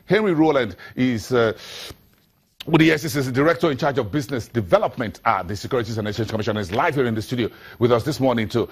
Henry Rowland is with the SEC, is the Director in charge of Business Development at the Securities and Exchange Commission, is live here in the studio with us this morning to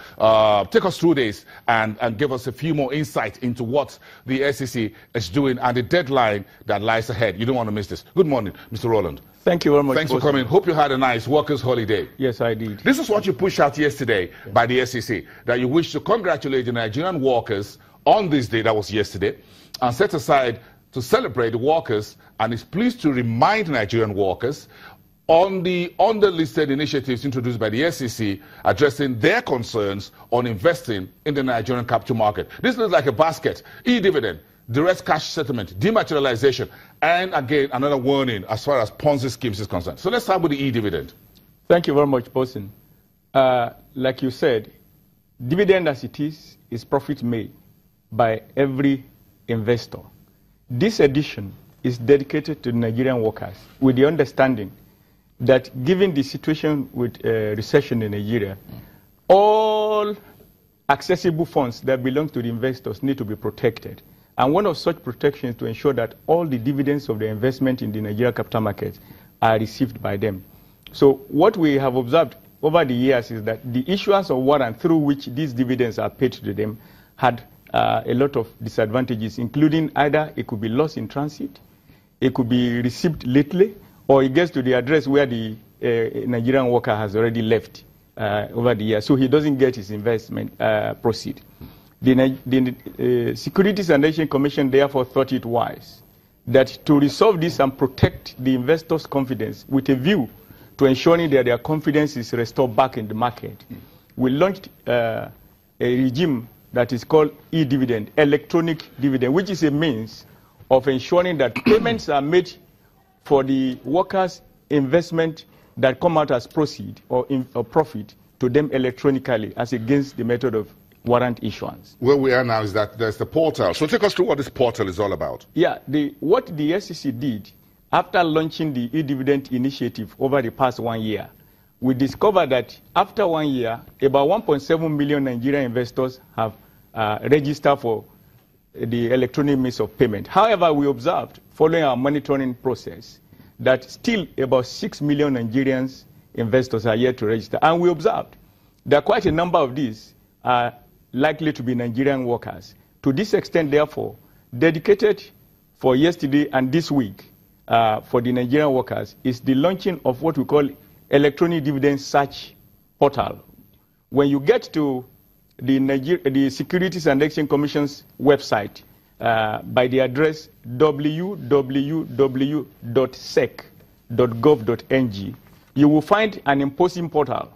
take us through this and give us a few more insight into what the SEC is doing and the deadline that lies ahead. You don't want to miss this. Good morning, Mr. Rowland. Thank you very much. Thanks for coming. Hope you had a nice workers' holiday. Yes, I did. This is what you pushed out yesterday by the SEC, that you wish to congratulate the Nigerian workers on this day, that was yesterday, and set aside to celebrate the workers, and is pleased to remind Nigerian workers on the underlisted initiatives introduced by the SEC addressing their concerns on investing in the Nigerian capital market. This looks like a basket: e-Dividend, direct cash settlement, dematerialization, and again, another warning as far as Ponzi schemes is concerned. So let's start with the e-Dividend. Thank you very much, Bosin. Like you said, dividend as it is profit made by every investor. This edition is dedicated to Nigerian workers with the understanding that given the situation with recession in Nigeria, all accessible funds that belong to the investors need to be protected. And one of such protection is to ensure that all the dividends of the investment in the Nigeria capital market are received by them. So what we have observed over the years is that the issuance of warrant through which these dividends are paid to them had a lot of disadvantages, including either it could be lost in transit, it could be received lately, or it gets to the address where the Nigerian worker has already left over the years, so he doesn't get his investment proceed. The Securities and Exchange Commission therefore thought it wise that to resolve this and protect the investors' confidence with a view to ensuring that their confidence is restored back in the market, we launched a regime that is called e-Dividend, electronic dividend, which is a means of ensuring that payments are made for the workers' investment that come out as proceed or profit to them electronically as against the method of warrant issuance. Where we are now is that there's the portal. So take us through what this portal is all about. Yeah, what the SEC did after launching the e-Dividend initiative over the past 1 year, we discovered that after 1 year, about 1.7 million Nigerian investors have registered for the electronic means of payment. However, we observed, following our monitoring process, that still about 6 million Nigerians investors are yet to register. And we observed that quite a number of these are likely to be Nigerian workers. To this extent, therefore, dedicated for yesterday and this week for the Nigerian workers is the launching of what we call electronic dividend search portal. When you get to the Securities and Exchange Commission's website by the address www.sec.gov.ng, you will find an imposing portal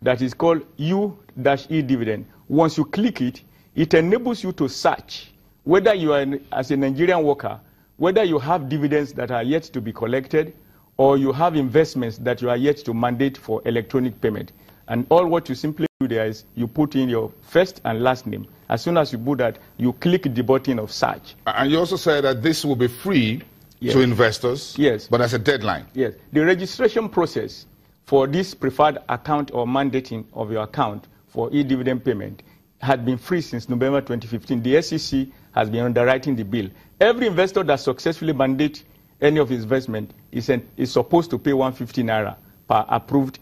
that is called U-e-Dividend. Once you click it, it enables you to search whether you are, as a Nigerian worker, whether you have dividends that are yet to be collected or you have investments that you are yet to mandate for electronic payment. And all what you simply do there is you put in your first and last name. As soon as you do that, you click the button of search. And you also said that this will be free to investors. Yes. But there's a deadline. Yes. The registration process for this preferred account or mandating of your account for e-Dividend payment had been free since November 2015. The SEC has been underwriting the bill. Every investor that successfully mandate any of his investment is supposed to pay 150 naira per approved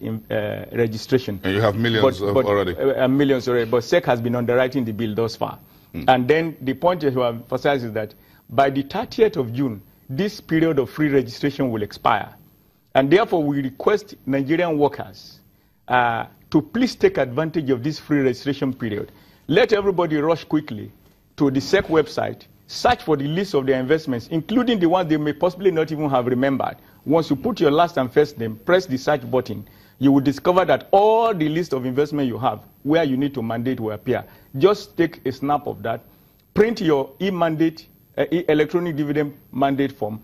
registration. And you have millions already. Millions already, but SEC has been underwriting the bill thus far. And then the point to emphasize is that by the 30th of June, this period of free registration will expire. And therefore, we request Nigerian workers to please take advantage of this free registration period. Let everybody rush quickly to the SEC website, search for the list of their investments, including the ones they may possibly not even have remembered. Once you put your last and first name, press the search button, you will discover that all the list of investment you have where you need to mandate will appear. Just take a snap of that, print your e-mandate, electronic dividend mandate form,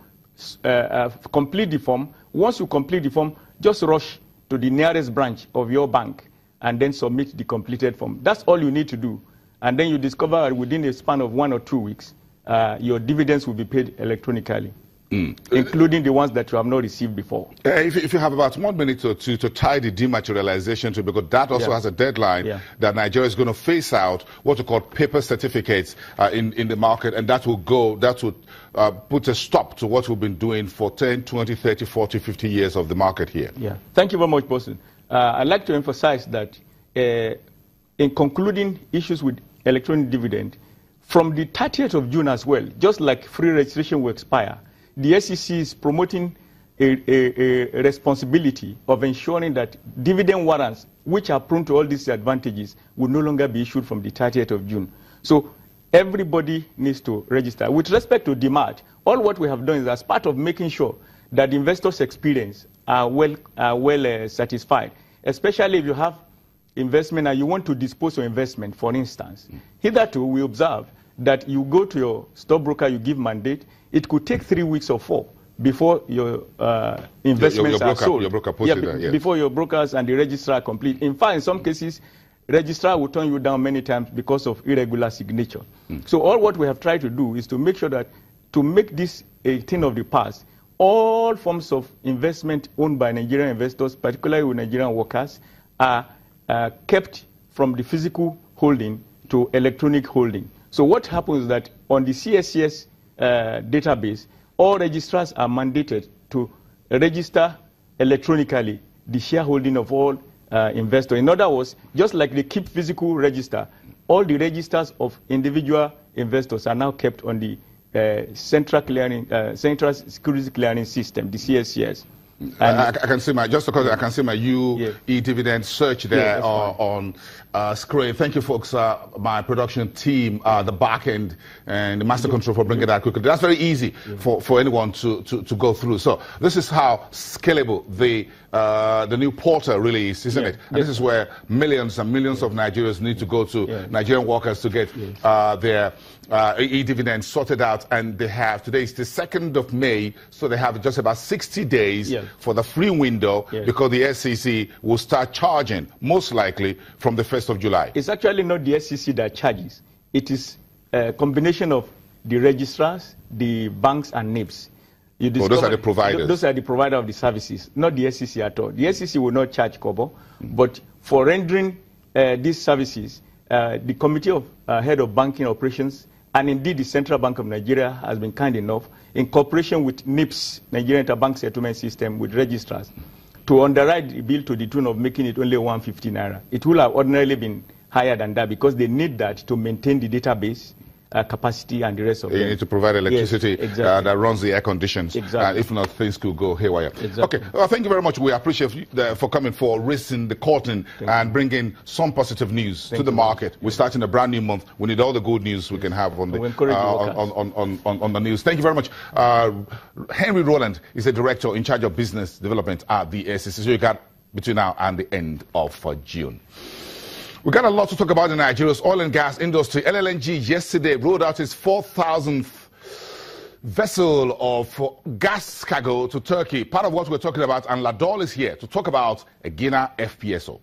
complete the form. Once you complete the form, just rush to the nearest branch of your bank and then submit the completed form. That's all you need to do. And then you discover within a span of 1 or 2 weeks, your dividends will be paid electronically. including the ones that you have not received before. If you have about 1 minute or two to tie the dematerialization to, because that also has a deadline that Nigeria is going to phase out what we call paper certificates in the market, and that will put a stop to what we've been doing for 10, 20, 30, 40, 50 years of the market here. Yeah. Thank you very much, Bosun. I'd like to emphasize that in concluding issues with electronic dividend, from the 30th of June as well, just like free registration will expire, the SEC is promoting a responsibility of ensuring that dividend warrants, which are prone to all these advantages, will no longer be issued from the 30th of June. So everybody needs to register. With respect to DMAT, all what we have done is as part of making sure that the investors' experience are well satisfied, especially if you have investment and you want to dispose of investment, for instance. Hitherto, we observe that you go to your stockbroker, you give mandate, it could take 3 weeks or 4 before your investments are sold. Your broker puts it there, yes. Before your brokers and the registrar complete. In fact, in some cases, registrar will turn you down many times because of irregular signature. So all what we have tried to do is to make sure that to make this a thing of the past, all forms of investment owned by Nigerian investors, particularly with Nigerian workers, are kept from the physical holding to electronic holding. So what happens is that on the CSCS database, all registrars are mandated to register electronically the shareholding of all investors. In other words, just like they keep physical register, all the registers of individual investors are now kept on the Central Securities Clearing System, the CSCS. I can see my, just because I can see my e-Dividend search there on screen. Thank you, folks, my production team, the back end and the master control for bringing that quickly. That's very easy for anyone to go through. So this is how scalable the new portal really is, isn't it? And this is where millions and millions of Nigerians need to go to, Nigerian workers, to get their e-Dividend sorted out. And they have, today is the 2nd of May, so they have just about 60 days for the free window, because the SEC will start charging, most likely, from the 1st of July. It's actually not the SEC that charges. It is a combination of the registrars, the banks, and NIBs. Those are the providers. Those are the provider of the services, not the SEC at all. The SEC will not charge Kobo, but for rendering these services, the Committee of Head of Banking Operations, and indeed the Central Bank of Nigeria, has been kind enough, in cooperation with NIPS, Nigerian Interbank Settlement System, with registrars, to underwrite the bill to the tune of making it only 150 naira. It will have ordinarily been higher than that because they need that to maintain the database capacity and the rest of it. You need to provide electricity that runs the air conditions. If not, things could go haywire. Okay, well, thank you very much. We appreciate you for coming, for raising the curtain and bringing some positive news to the market. We're starting a brand new month. We need all the good news we can have on the on the news. Thank you very much. Henry Rowland is the director in charge of business development at the SEC. So you got between now and the end of June. We got a lot to talk about in Nigeria's oil and gas industry. LLNG yesterday rolled out its 4,000th vessel of gas cargo to Turkey. Part of what we're talking about, and Ladol is here to talk about a Guinea FPSO.